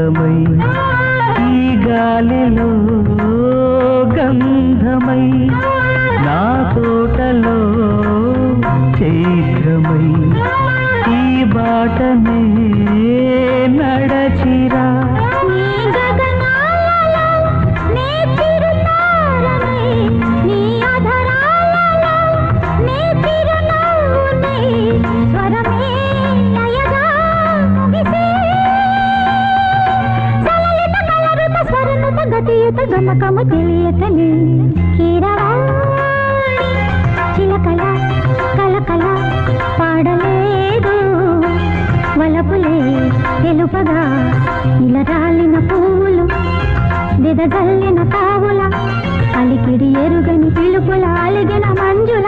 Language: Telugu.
అందమై ఈ గాలిలో గంధమై నా తోటలో చైత్రమై ఈ బాటనే నడచిరా గమకము తెలియకనే కీరవాణి చిలకల కలకల పాడలేదు వలపులే తెలుపగా ఇలా రాలిన పువ్వులు దిదజల్లిన తావుల అలికిడి ఎరుగని పిలుపుల అలిగిన మంజుల